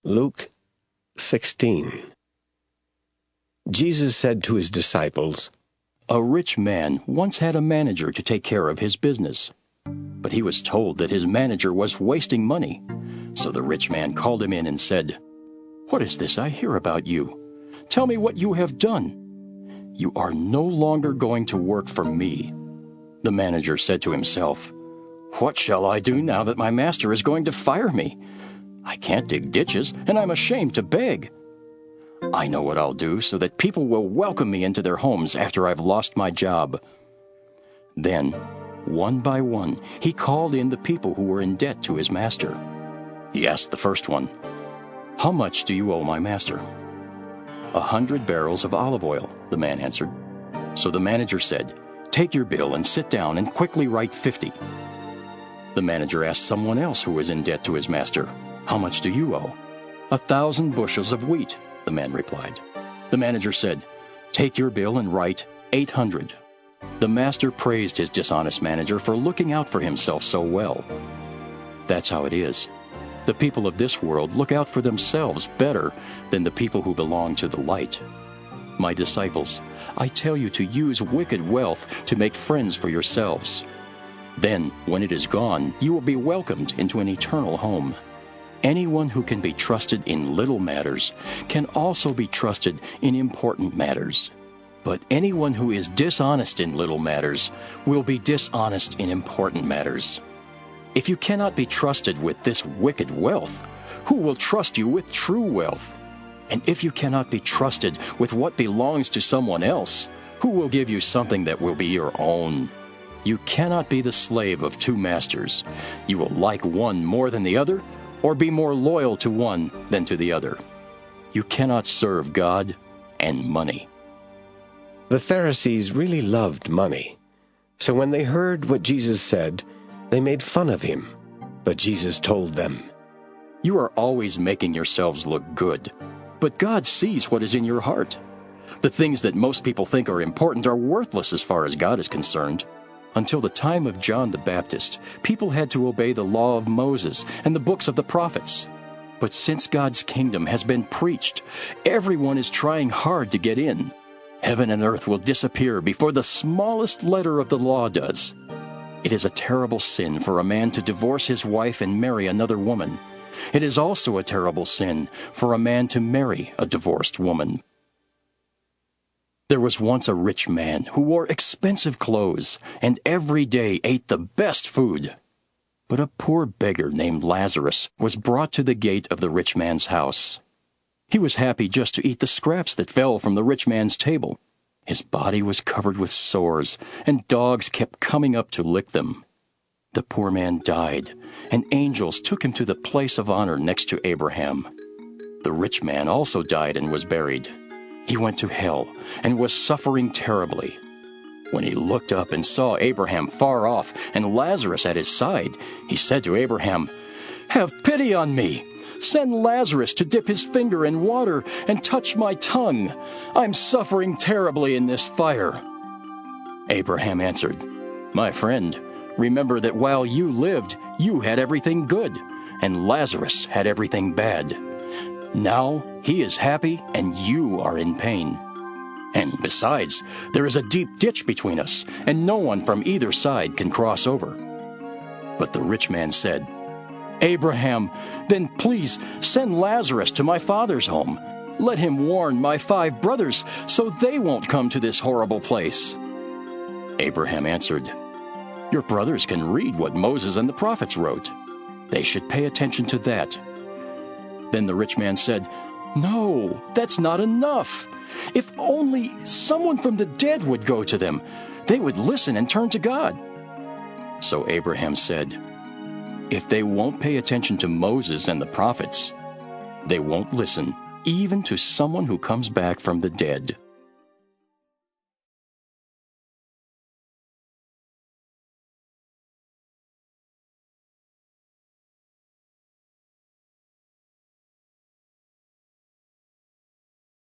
Luke 16. Jesus said to his disciples, A rich man once had a manager to take care of his business. But he was told that his manager was wasting money. So the rich man called him in and said, What is this I hear about you? Tell me what you have done. You are no longer going to work for me. The manager said to himself, What shall I do now that my master is going to fire me? I can't dig ditches, and I'm ashamed to beg. I know what I'll do so that people will welcome me into their homes after I've lost my job. Then, one by one, he called in the people who were in debt to his master. He asked the first one, How much do you owe my master? 100 barrels of olive oil, the man answered. So the manager said, Take your bill and sit down and quickly write 50. The manager asked someone else who was in debt to his master, How much do you owe? 1,000 bushels of wheat, the man replied. The manager said, Take your bill and write 800. The master praised his dishonest manager for looking out for himself so well. That's how it is. The people of this world look out for themselves better than the people who belong to the light. My disciples, I tell you to use wicked wealth to make friends for yourselves. Then, when it is gone, you will be welcomed into an eternal home. Anyone who can be trusted in little matters can also be trusted in important matters. But anyone who is dishonest in little matters will be dishonest in important matters. If you cannot be trusted with this wicked wealth, who will trust you with true wealth? And if you cannot be trusted with what belongs to someone else, who will give you something that will be your own? You cannot be the slave of two masters. You will like one more than the other, or be more loyal to one than to the other. You cannot serve God and money. The Pharisees really loved money. So when they heard what Jesus said, they made fun of him. But Jesus told them, You are always making yourselves look good, but God sees what is in your heart. The things that most people think are important are worthless as far as God is concerned. Until the time of John the Baptist, people had to obey the law of Moses and the books of the prophets. But since God's kingdom has been preached, everyone is trying hard to get in. Heaven and earth will disappear before the smallest letter of the law does. It is a terrible sin for a man to divorce his wife and marry another woman. It is also a terrible sin for a man to marry a divorced woman. There was once a rich man who wore expensive clothes and every day ate the best food. But a poor beggar named Lazarus was brought to the gate of the rich man's house. He was happy just to eat the scraps that fell from the rich man's table. His body was covered with sores, and dogs kept coming up to lick them. The poor man died, and angels took him to the place of honor next to Abraham. The rich man also died and was buried. He went to hell and was suffering terribly. When he looked up and saw Abraham far off and Lazarus at his side, he said to Abraham, Have pity on me. Send Lazarus to dip his finger in water and touch my tongue. I'm suffering terribly in this fire. Abraham answered, My friend, remember that while you lived, you had everything good, and Lazarus had everything bad. Now he is happy and you are in pain. And besides, there is a deep ditch between us, and no one from either side can cross over. But the rich man said, Abraham, then please send Lazarus to my father's home. Let him warn my 5 brothers so they won't come to this horrible place. Abraham answered, Your brothers can read what Moses and the prophets wrote. They should pay attention to that. Then the rich man said, No, that's not enough. If only someone from the dead would go to them, they would listen and turn to God. So Abraham said, If they won't pay attention to Moses and the prophets, they won't listen even to someone who comes back from the dead.